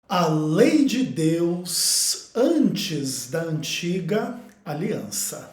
A lei de Deus antes da antiga aliança.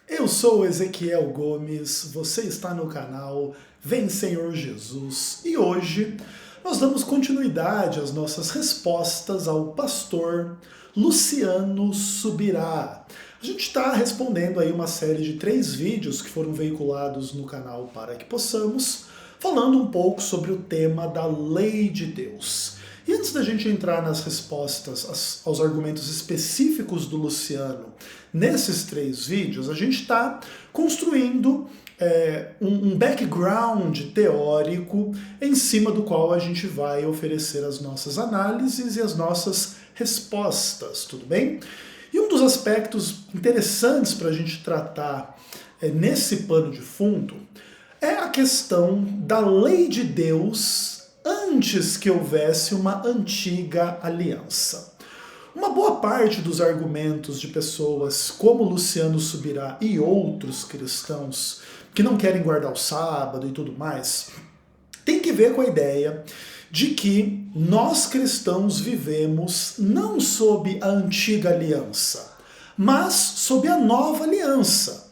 Eu sou Ezequiel Gomes, você está no canal Vem Senhor Jesus e hoje nós damos continuidade às nossas respostas ao pastor Luciano Subirá. A gente está respondendo aí uma série de 3 vídeos que foram veiculados no canal para que possamos, falando um pouco sobre o tema da lei de Deus. E antes da gente entrar nas respostas aos argumentos específicos do Luciano nesses 3 vídeos, a gente está construindo um background teórico em cima do qual a gente vai oferecer as nossas análises e as nossas respostas, tudo bem? E um dos aspectos interessantes para a gente tratar nesse pano de fundo é a questão da lei de Deus antes que houvesse uma antiga aliança. Uma boa parte dos argumentos de pessoas como Luciano Subirá e outros cristãos que não querem guardar o sábado e tudo mais, tem que ver com a ideia de que nós cristãos vivemos não sob a antiga aliança, mas sob a nova aliança.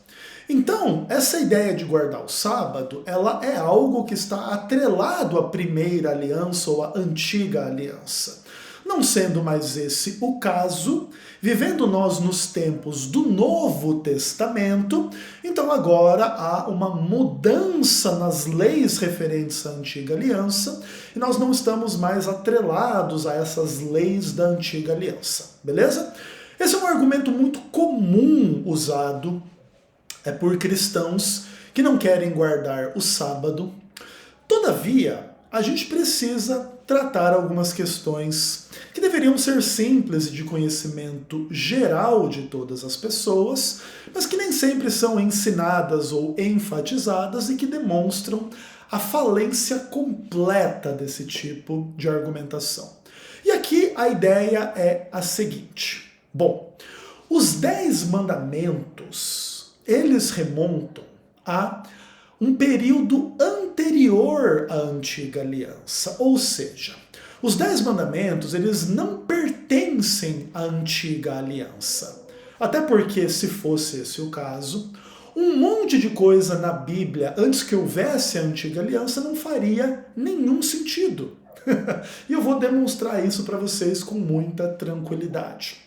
Então, essa ideia de guardar o sábado, ela é algo que está atrelado à primeira aliança ou à antiga aliança. Não sendo mais esse o caso, vivendo nós nos tempos do Novo Testamento, então agora há uma mudança nas leis referentes à antiga aliança e nós não estamos mais atrelados a essas leis da antiga aliança, beleza? Esse é um argumento muito comum usado por cristãos que não querem guardar o sábado. Todavia, a gente precisa tratar algumas questões que deveriam ser simples e de conhecimento geral de todas as pessoas, mas que nem sempre são ensinadas ou enfatizadas e que demonstram a falência completa desse tipo de argumentação. E aqui a ideia é a seguinte. Bom, os 10 mandamentos, eles remontam a um período anterior à antiga aliança, ou seja, os 10 mandamentos, eles não pertencem à antiga aliança. Até porque, se fosse esse o caso, um monte de coisa na Bíblia, antes que houvesse a antiga aliança, não faria nenhum sentido. E eu vou demonstrar isso para vocês com muita tranquilidade.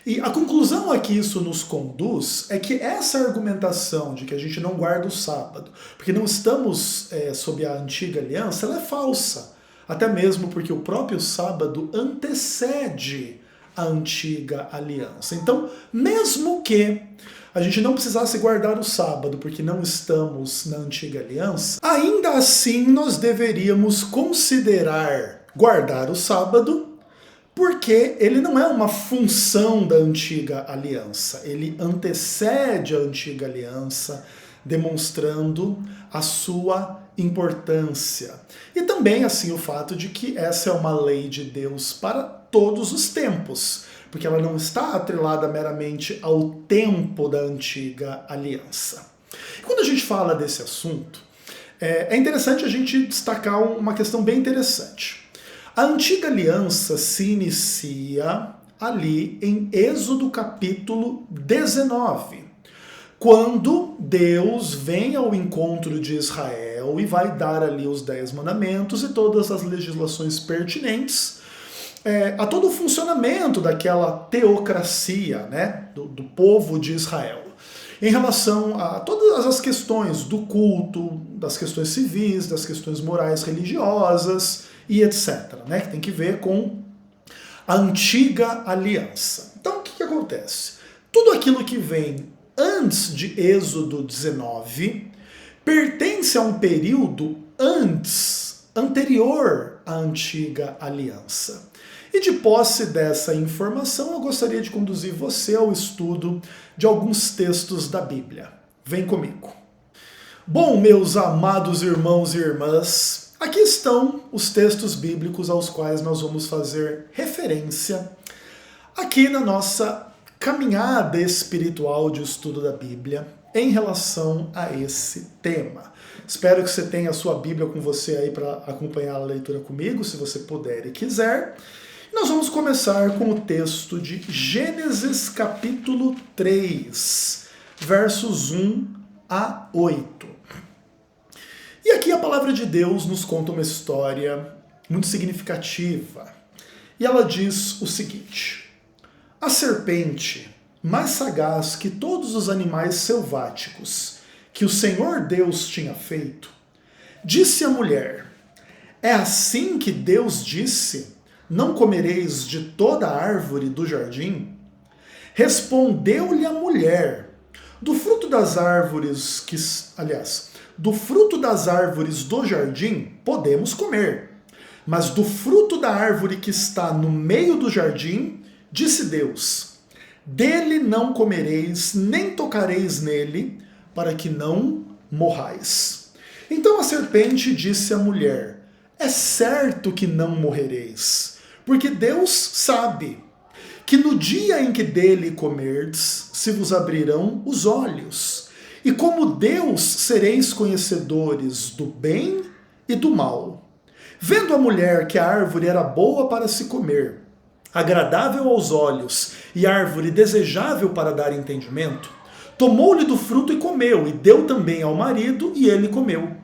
E a conclusão a que isso nos conduz é que essa argumentação de que a gente não guarda o sábado, porque não estamos sob a antiga aliança, ela é falsa. Até mesmo porque o próprio sábado antecede a antiga aliança. Então, mesmo que a gente não precisasse guardar o sábado porque não estamos na antiga aliança, ainda assim nós deveríamos considerar guardar o sábado, porque ele não é uma função da antiga aliança, ele antecede a antiga aliança, demonstrando a sua importância. E também, assim, o fato de que essa é uma lei de Deus para todos os tempos, porque ela não está atrelada meramente ao tempo da antiga aliança. E quando a gente fala desse assunto, é interessante a gente destacar uma questão bem interessante. A antiga aliança se inicia ali em Êxodo capítulo 19, quando Deus vem ao encontro de Israel e vai dar ali os 10 mandamentos e todas as legislações pertinentes a todo o funcionamento daquela teocracia, né, do povo de Israel, em relação a todas as questões do culto, das questões civis, das questões morais religiosas e etc., né, que tem que ver com a antiga aliança. Então o que acontece? Tudo aquilo que vem antes de Êxodo 19 pertence a um período anterior à antiga aliança. E de posse dessa informação, eu gostaria de conduzir você ao estudo de alguns textos da Bíblia. Vem comigo. Bom, meus amados irmãos e irmãs, aqui estão os textos bíblicos aos quais nós vamos fazer referência aqui na nossa caminhada espiritual de estudo da Bíblia em relação a esse tema. Espero que você tenha a sua Bíblia com você aí para acompanhar a leitura comigo, se você puder e quiser. Nós vamos começar com o texto de Gênesis capítulo 3, versos 1 a 8. E aqui a palavra de Deus nos conta uma história muito significativa. E ela diz o seguinte: a serpente, mais sagaz que todos os animais selváticos que o Senhor Deus tinha feito, disse à mulher: é assim que Deus disse: não comereis de toda a árvore do jardim? Respondeu-lhe a mulher: do fruto das árvores do fruto das árvores do jardim podemos comer, mas do fruto da árvore que está no meio do jardim, disse Deus: dele não comereis, nem tocareis nele, para que não morrais. Então a serpente disse à mulher: é certo que não morrereis, porque Deus sabe que no dia em que dele comerdes, se vos abrirão os olhos, e como Deus sereis conhecedores do bem e do mal. Vendo a mulher que a árvore era boa para se comer, agradável aos olhos e árvore desejável para dar entendimento, tomou-lhe do fruto e comeu, e deu também ao marido, e ele comeu.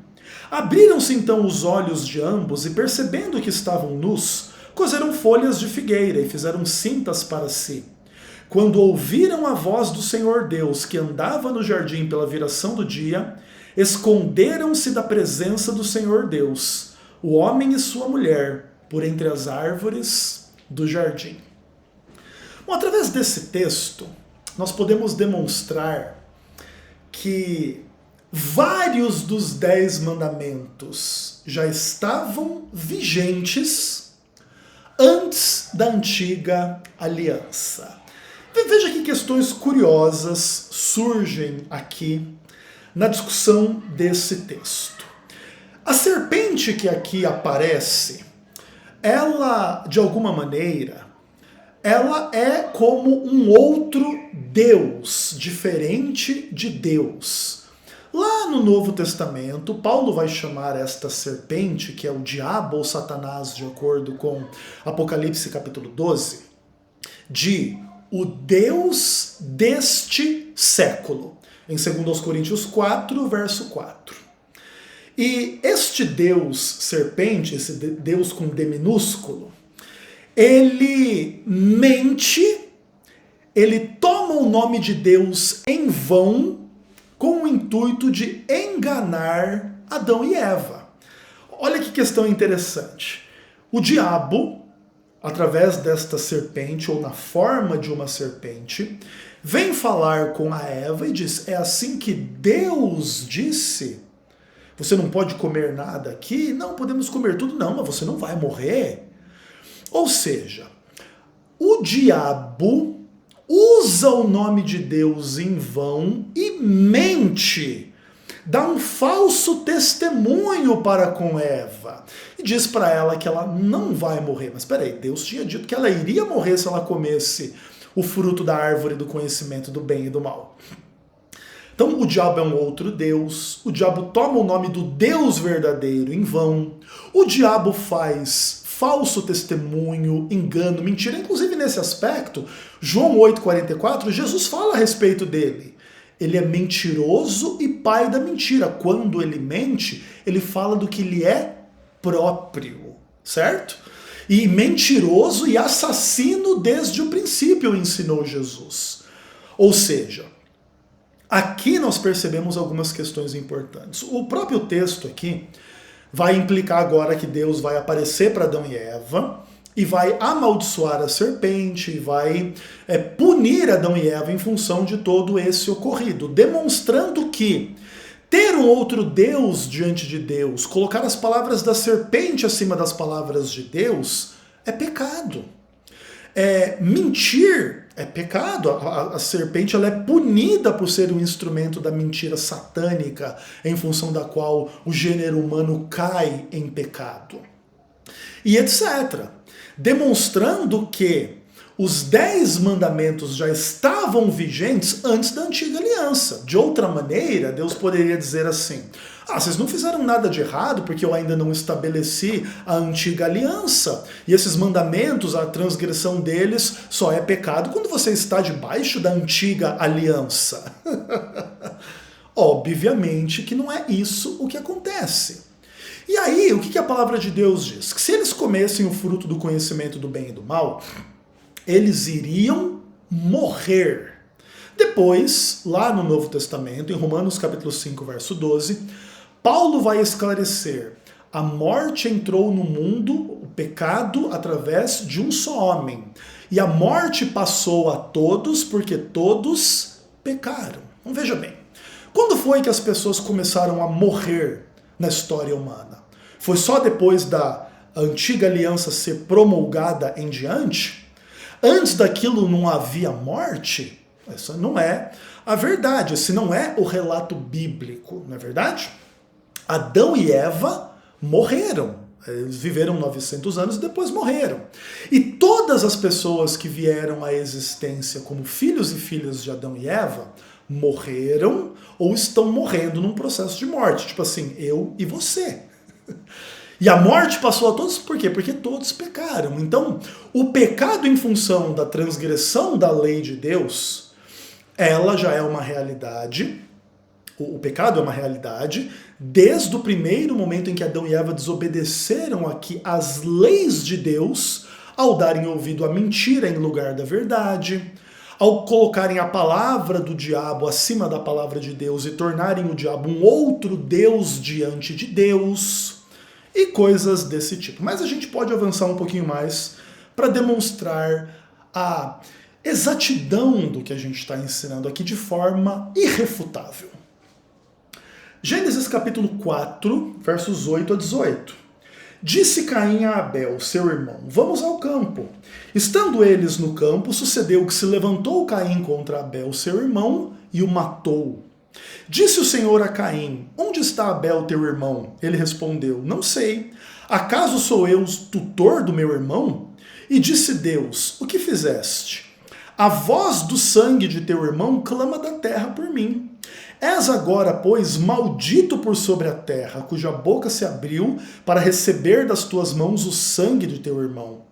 Abriram-se então os olhos de ambos, e percebendo que estavam nus, coseram folhas de figueira e fizeram cintas para si. Quando ouviram a voz do Senhor Deus, que andava no jardim pela viração do dia, esconderam-se da presença do Senhor Deus, o homem e sua mulher, por entre as árvores do jardim. Bom, através desse texto, nós podemos demonstrar que vários dos 10 mandamentos já estavam vigentes antes da antiga aliança. Veja que questões curiosas surgem aqui na discussão desse texto. A serpente que aqui aparece, ela, de alguma maneira, ela é como um outro Deus, diferente de Deus. Lá no Novo Testamento, Paulo vai chamar esta serpente, que é o diabo ou Satanás, de acordo com Apocalipse capítulo 12, de o Deus deste século, em 2 Coríntios 4, verso 4. E este Deus serpente, esse Deus com D minúsculo, ele mente, ele toma o nome de Deus em vão, com o intuito de enganar Adão e Eva. Olha que questão interessante. O diabo, através desta serpente, ou na forma de uma serpente, vem falar com a Eva e diz: é assim que Deus disse? Você não pode comer nada aqui? Não, podemos comer tudo. Não, mas você não vai morrer. Ou seja, o diabo usa o nome de Deus em vão e mente, dá um falso testemunho para com Eva e diz para ela que ela não vai morrer. Mas peraí, Deus tinha dito que ela iria morrer se ela comesse o fruto da árvore do conhecimento do bem e do mal. Então o diabo é um outro Deus, o diabo toma o nome do Deus verdadeiro em vão, o diabo faz falso testemunho, engano, mentira. Inclusive nesse aspecto, João 8,44, Jesus fala a respeito dele. Ele é mentiroso e pai da mentira. Quando ele mente, ele fala do que lhe é próprio, certo? E mentiroso e assassino desde o princípio, ensinou Jesus. Ou seja, aqui nós percebemos algumas questões importantes. O próprio texto aqui vai implicar agora que Deus vai aparecer para Adão e Eva e vai amaldiçoar a serpente, vai punir Adão e Eva em função de todo esse ocorrido, demonstrando que ter um outro Deus diante de Deus, colocar as palavras da serpente acima das palavras de Deus, é pecado. Mentir é pecado. A serpente ela é punida por ser um instrumento da mentira satânica, em função da qual o gênero humano cai em pecado. E etc. Demonstrando que os 10 mandamentos já estavam vigentes antes da antiga aliança. De outra maneira, Deus poderia dizer assim: Ah, vocês não fizeram nada de errado porque eu ainda não estabeleci a antiga aliança. E esses mandamentos, a transgressão deles só é pecado quando você está debaixo da antiga aliança. Obviamente que não é isso o que acontece. E aí, o que a palavra de Deus diz? Que se eles comessem o fruto do conhecimento do bem e do mal, eles iriam morrer. Depois, lá no Novo Testamento, em Romanos capítulo 5, verso 12, Paulo vai esclarecer: a morte entrou no mundo, o pecado, através de um só homem. E a morte passou a todos porque todos pecaram. Então veja bem, quando foi que as pessoas começaram a morrer na história humana? Foi só depois da antiga aliança ser promulgada em diante? Antes daquilo não havia morte? Essa não é a verdade, esse não é o relato bíblico, não é verdade? Adão e Eva morreram. Eles viveram 900 anos e depois morreram. E todas as pessoas que vieram à existência como filhos e filhas de Adão e Eva morreram ou estão morrendo num processo de morte. Tipo assim, eu e você. E a morte passou a todos por quê? Porque todos pecaram. Então, o pecado em função da transgressão da lei de Deus, ela já é uma realidade. O pecado é uma realidade desde o primeiro momento em que Adão e Eva desobedeceram aqui às leis de Deus, ao darem ouvido à mentira em lugar da verdade, ao colocarem a palavra do diabo acima da palavra de Deus e tornarem o diabo um outro Deus diante de Deus, e coisas desse tipo. Mas a gente pode avançar um pouquinho mais para demonstrar a exatidão do que a gente está ensinando aqui de forma irrefutável. Gênesis capítulo 4, versos 8 a 18. Disse Caim a Abel, seu irmão, vamos ao campo. Estando eles no campo, sucedeu que se levantou Caim contra Abel, seu irmão, e o matou. Disse o Senhor a Caim, onde está Abel, teu irmão? Ele respondeu, não sei. Acaso sou eu o tutor do meu irmão? E disse Deus, o que fizeste? A voz do sangue de teu irmão clama da terra por mim. És agora, pois, maldito por sobre a terra, cuja boca se abriu para receber das tuas mãos o sangue de teu irmão.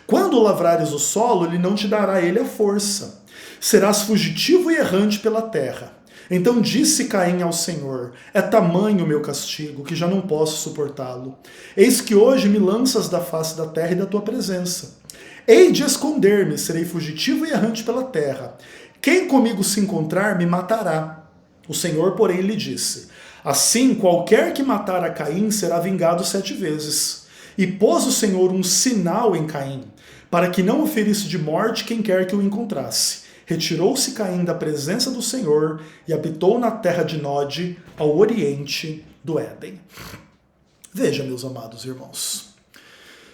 Quando lavrares o solo, ele não te dará ele a força. Serás fugitivo e errante pela terra. Então disse Caim ao Senhor, é tamanho o meu castigo, que já não posso suportá-lo. Eis que hoje me lanças da face da terra e da tua presença. Hei de esconder-me, serei fugitivo e errante pela terra. Quem comigo se encontrar, me matará. O Senhor, porém, lhe disse, assim qualquer que matar a Caim será vingado 7 vezes. E pôs o Senhor um sinal em Caim, para que não o ferisse de morte quem quer que o encontrasse. Retirou-se Caim da presença do Senhor e habitou na terra de Nod, ao oriente do Éden. Veja, meus amados irmãos,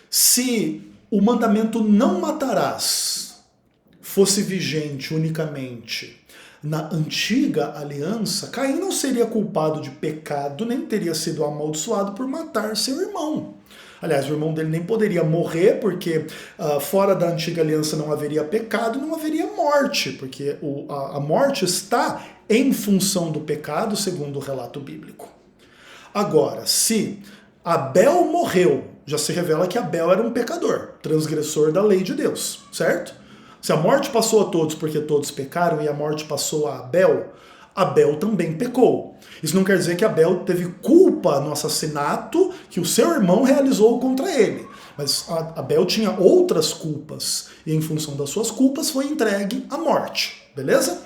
se o mandamento não matarás fosse vigente unicamente na antiga aliança, Caim não seria culpado de pecado, nem teria sido amaldiçoado por matar seu irmão. Aliás, o irmão dele nem poderia morrer, porque fora da antiga aliança não haveria pecado, não haveria morte, porque a morte está em função do pecado, segundo o relato bíblico. Agora, se Abel morreu, já se revela que Abel era um pecador, transgressor da lei de Deus, certo? Se a morte passou a todos porque todos pecaram e a morte passou a Abel, Abel também pecou. Isso não quer dizer que Abel teve culpa no assassinato que o seu irmão realizou contra ele. Mas Abel tinha outras culpas e em função das suas culpas foi entregue à morte. Beleza?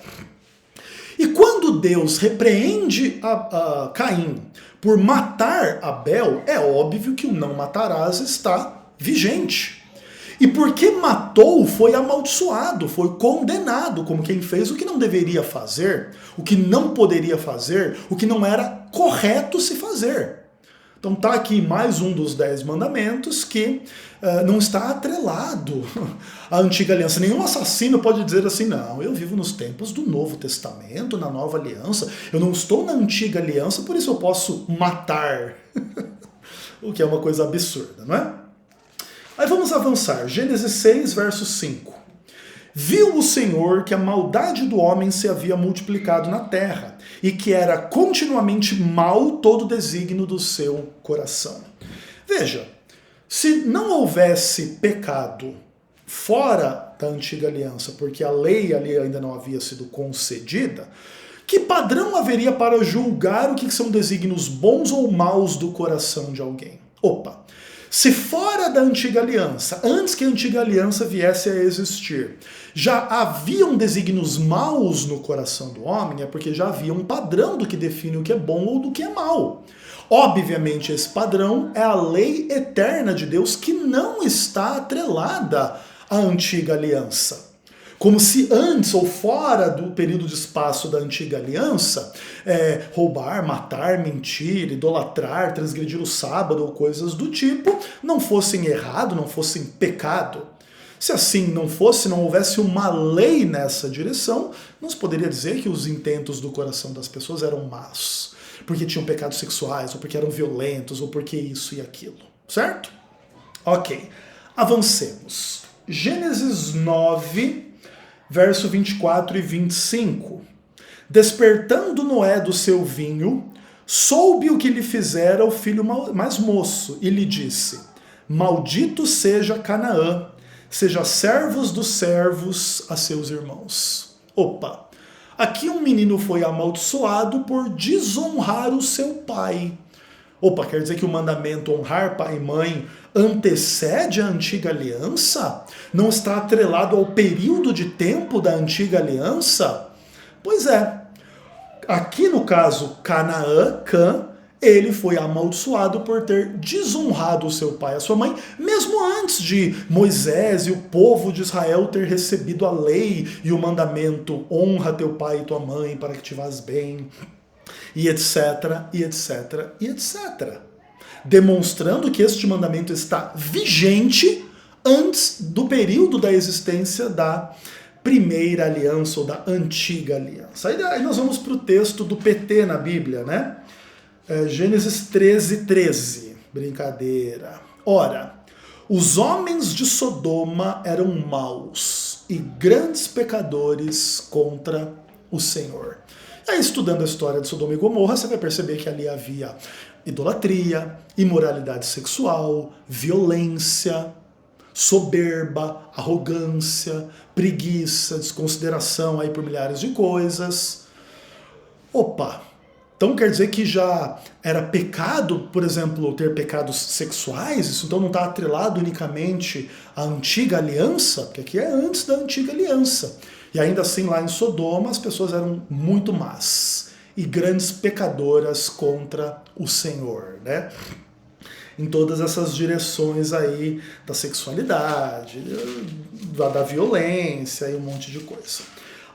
E quando Deus repreende a Caim por matar Abel, é óbvio que o não matarás está vigente. E porque matou, foi amaldiçoado, foi condenado como quem fez o que não deveria fazer, o que não poderia fazer, o que não era correto se fazer. Então tá aqui mais um dos 10 mandamentos que não está atrelado à antiga aliança. Nenhum assassino pode dizer assim, não, eu vivo nos tempos do Novo Testamento, na Nova Aliança, eu não estou na antiga aliança, por isso eu posso matar. O que é uma coisa absurda, não é? Aí vamos avançar. Gênesis 6, verso 5. Viu o Senhor que a maldade do homem se havia multiplicado na terra, e que era continuamente mau todo o desígnio do seu coração. Veja, se não houvesse pecado fora da antiga aliança, porque a lei ali ainda não havia sido concedida, que padrão haveria para julgar o que são desígnios bons ou maus do coração de alguém? Opa! Se fora da antiga aliança, antes que a antiga aliança viesse a existir, já haviam desígnios maus no coração do homem, é porque já havia um padrão do que define o que é bom ou do que é mal. Obviamente, esse padrão é a lei eterna de Deus que não está atrelada à antiga aliança. Como se antes ou fora do período de espaço da antiga aliança, roubar, matar, mentir, idolatrar, transgredir o sábado ou coisas do tipo, não fossem errado, não fossem pecado. Se assim não fosse, não houvesse uma lei nessa direção, não se poderia dizer que os intentos do coração das pessoas eram maus, porque tinham pecados sexuais, ou porque eram violentos, ou porque isso e aquilo, certo? Ok, avancemos. Gênesis 9... verso 24 e 25. Despertando Noé do seu vinho, soube o que lhe fizera o filho mais moço, e lhe disse: Maldito seja Canaã, seja servos dos servos a seus irmãos. Opa! Aqui um menino foi amaldiçoado por desonrar o seu pai. Opa, quer dizer que o mandamento honrar pai e mãe antecede a antiga aliança? Não está atrelado ao período de tempo da antiga aliança? Pois é. Aqui no caso, Canaã, Cã, ele foi amaldiçoado por ter desonrado o seu pai e a sua mãe, mesmo antes de Moisés e o povo de Israel ter recebido a lei e o mandamento honra teu pai e tua mãe para que te vás bem, e etc, e etc, e etc. Demonstrando que este mandamento está vigente antes do período da existência da primeira aliança ou da antiga aliança. Aí nós vamos para o texto do PT na Bíblia, né? Gênesis 13, 13. Brincadeira. Ora, os homens de Sodoma eram maus e grandes pecadores contra o Senhor. Aí, estudando a história de Sodoma e Gomorra, você vai perceber que ali havia idolatria, imoralidade sexual, violência, soberba, arrogância, preguiça, desconsideração aí por milhares de coisas. Opa! Então quer dizer que já era pecado, por exemplo, ter pecados sexuais? Isso então não está atrelado unicamente à antiga aliança? Porque aqui é antes da antiga aliança. E ainda assim lá em Sodoma as pessoas eram muito más e grandes pecadoras contra o Senhor, né? Em todas essas direções aí da sexualidade, da violência e um monte de coisa.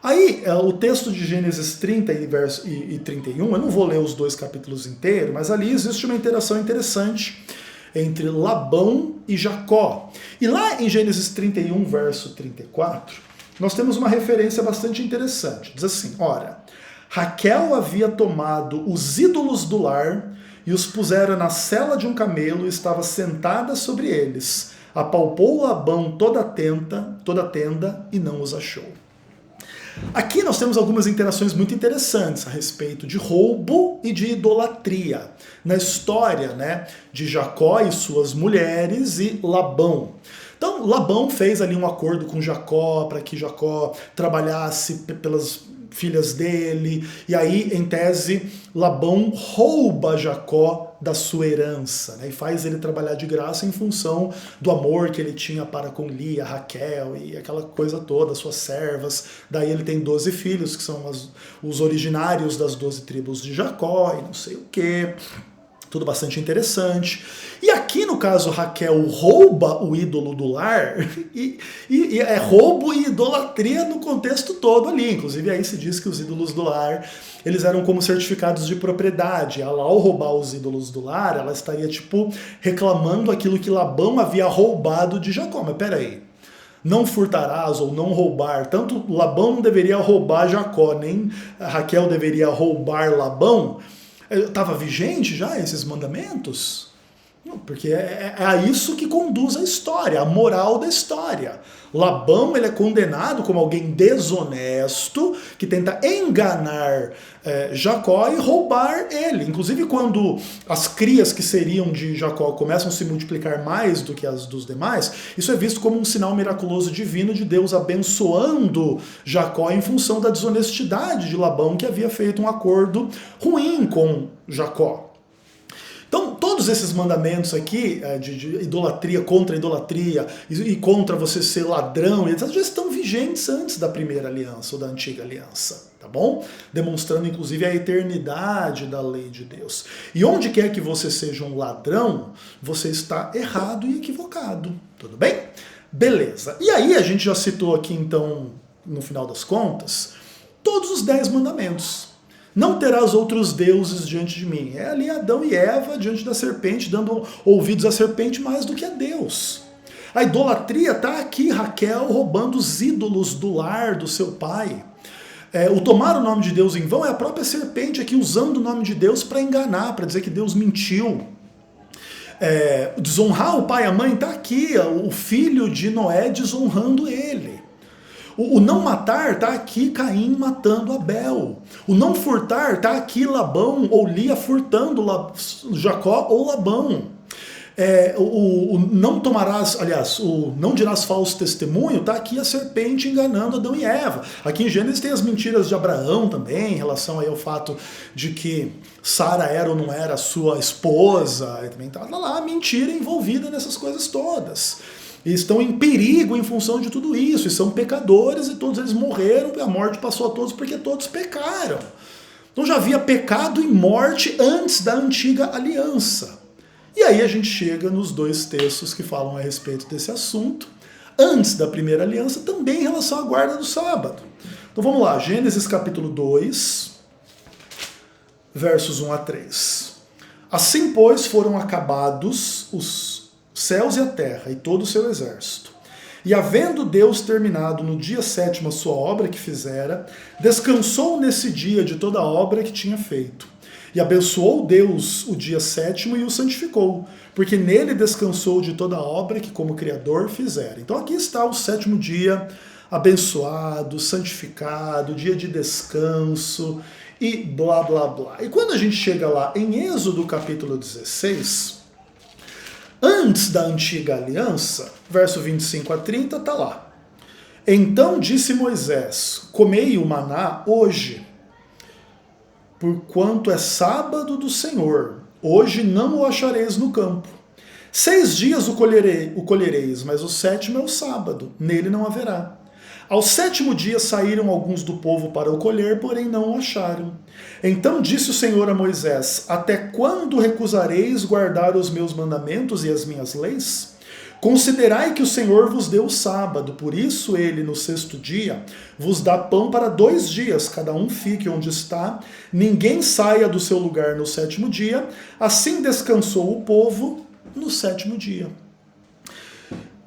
Aí, o texto de Gênesis 30 e 31, eu não vou ler os dois capítulos inteiros, mas ali existe uma interação interessante entre Labão e Jacó. E lá em Gênesis 31, verso 34, nós temos uma referência bastante interessante. Diz assim, ora, Raquel havia tomado os ídolos do lar e os pusera na sela de um camelo e estava sentada sobre eles. Apalpou Labão toda a tenda e não os achou. Aqui nós temos algumas interações muito interessantes a respeito de roubo e de idolatria na história, né, de Jacó e suas mulheres e Labão. Então Labão fez ali um acordo com Jacó para que Jacó trabalhasse pelas filhas dele, e aí, em tese, Labão rouba Jacó da sua herança, né, e faz ele trabalhar de graça em função do amor que ele tinha para com Lia, Raquel e aquela coisa toda, suas servas. Daí ele tem 12 filhos, que são os originários das 12 tribos de Jacó, e não sei o quê. Tudo bastante interessante. E aqui, no caso, Raquel rouba o ídolo do lar, e é roubo e idolatria no contexto todo ali. Inclusive, aí se diz que os ídolos do lar, eles eram como certificados de propriedade. Ela, ao roubar os ídolos do lar, ela estaria, tipo, reclamando aquilo que Labão havia roubado de Jacó. Mas peraí, não furtarás ou não roubar, tanto Labão não deveria roubar Jacó, nem Raquel deveria roubar Labão. Estava vigente já esses mandamentos? Porque é a isso que conduz a história, a moral da história. Labão, ele é condenado como alguém desonesto, que tenta enganar Jacó e roubar ele. Inclusive, quando as crias que seriam de Jacó começam a se multiplicar mais do que as dos demais, isso é visto como um sinal miraculoso divino de Deus abençoando Jacó em função da desonestidade de Labão, que havia feito um acordo ruim com Jacó. Então, todos esses mandamentos aqui, de idolatria contra idolatria e contra você ser ladrão, etc., já estão vigentes antes da primeira aliança ou da antiga aliança, tá bom? Demonstrando, inclusive, a eternidade da lei de Deus. E onde quer que você seja um ladrão, você está errado e equivocado, tudo bem? Beleza. E aí a gente já citou aqui, então, no final das contas, todos os 10 mandamentos. Não terás outros deuses diante de mim. É ali Adão e Eva diante da serpente, dando ouvidos à serpente mais do que a Deus. A idolatria está aqui, Raquel roubando os ídolos do lar do seu pai. O tomar o nome de Deus em vão é a própria serpente aqui usando o nome de Deus para enganar, para dizer que Deus mentiu. Desonrar o pai e a mãe está aqui, o filho de Noé desonrando ele. O não matar está aqui Caim matando Abel. O não furtar está aqui Labão ou Lia furtando Jacó ou Labão. O não tomarás, aliás, o não dirás falso testemunho, está aqui a serpente enganando Adão e Eva. Aqui em Gênesis tem as mentiras de Abraão também, em relação aí ao fato de que Sara era ou não era sua esposa. E também está lá a mentira envolvida nessas coisas todas. E estão em perigo em função de tudo isso, e são pecadores, e todos eles morreram, e a morte passou a todos porque todos pecaram. Então já havia pecado e morte antes da antiga aliança. E aí a gente chega nos 2 textos que falam a respeito desse assunto, antes da primeira aliança, também em relação à guarda do sábado. Então vamos lá, Gênesis capítulo 2, versos 1 a 3. Assim, pois, foram acabados os céus e a terra, e todo o seu exército. E havendo Deus terminado no dia 7º a sua obra que fizera, descansou nesse dia de toda a obra que tinha feito. E abençoou Deus o dia 7º e o santificou, porque nele descansou de toda a obra que como Criador fizera. Então aqui está o 7º dia abençoado, santificado, dia de descanso e blá blá blá. E quando a gente chega lá em Êxodo capítulo 16... antes da antiga aliança, verso 25 a 30, está lá. Então disse Moisés, comei o maná hoje, porquanto é sábado do Senhor, hoje não o achareis no campo. 6 dias o colhereis, mas o 7º é o sábado, nele não haverá. Ao 7º dia saíram alguns do povo para o colher, porém não o acharam. Então disse o Senhor a Moisés, até quando recusareis guardar os meus mandamentos e as minhas leis? Considerai que o Senhor vos deu o sábado, por isso ele, no 6º dia, vos dá pão para 2 dias, cada um fique onde está, ninguém saia do seu lugar no 7º dia, assim descansou o povo no 7º dia.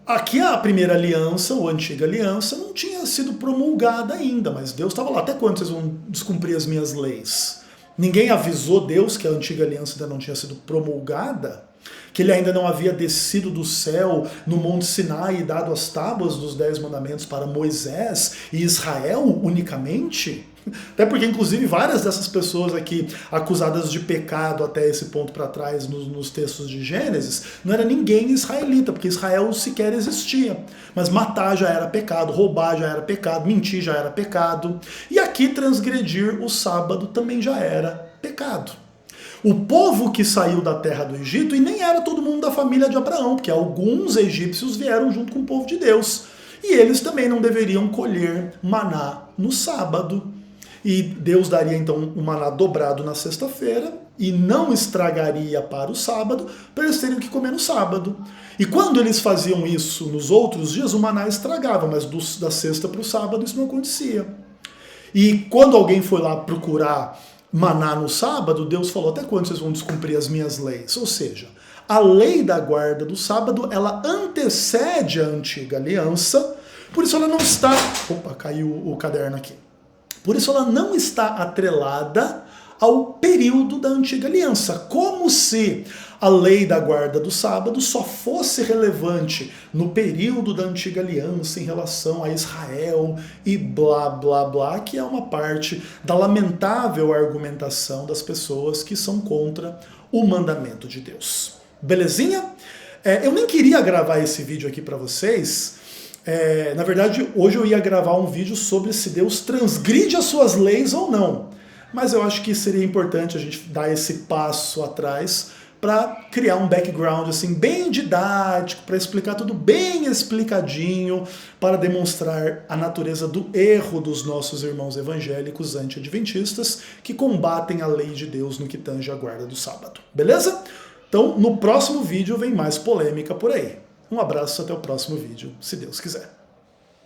Aqui a primeira aliança, ou a antiga aliança, não tinha sido promulgada ainda, mas Deus estava lá. Até quando vocês vão descumprir as minhas leis? Ninguém avisou Deus que a antiga aliança ainda não tinha sido promulgada? Que ele ainda não havia descido do céu no Monte Sinai e dado as tábuas dos 10 mandamentos para Moisés e Israel unicamente? Até porque, inclusive, várias dessas pessoas aqui acusadas de pecado até esse ponto para trás nos textos de Gênesis, não era ninguém israelita, porque Israel sequer existia. Mas matar já era pecado, roubar já era pecado, mentir já era pecado. E aqui transgredir o sábado também já era pecado. O povo que saiu da terra do Egito, e nem era todo mundo da família de Abraão, porque alguns egípcios vieram junto com o povo de Deus. E eles também não deveriam colher maná no sábado. E Deus daria então o maná dobrado na sexta-feira e não estragaria para o sábado, para eles terem que comer no sábado. E quando eles faziam isso nos outros dias, o maná estragava, mas da sexta para o sábado isso não acontecia. E quando alguém foi lá procurar maná no sábado, Deus falou, até quando vocês vão descumprir as minhas leis? Ou seja, a lei da guarda do sábado, ela antecede a antiga aliança, por isso ela não está... Opa, caiu o caderno aqui. Por isso ela não está atrelada ao período da Antiga Aliança, como se a lei da guarda do sábado só fosse relevante no período da Antiga Aliança em relação a Israel e blá blá blá, que é uma parte da lamentável argumentação das pessoas que são contra o mandamento de Deus. Belezinha? Eu nem queria gravar esse vídeo aqui para vocês. Na verdade, hoje eu ia gravar um vídeo sobre se Deus transgride as suas leis ou não. Mas eu acho que seria importante a gente dar esse passo atrás para criar um background assim bem didático, para explicar tudo bem explicadinho, para demonstrar a natureza do erro dos nossos irmãos evangélicos anti-adventistas que combatem a lei de Deus no que tange a guarda do sábado. Beleza? Então, no próximo vídeo vem mais polêmica por aí. Um abraço, até o próximo vídeo, se Deus quiser.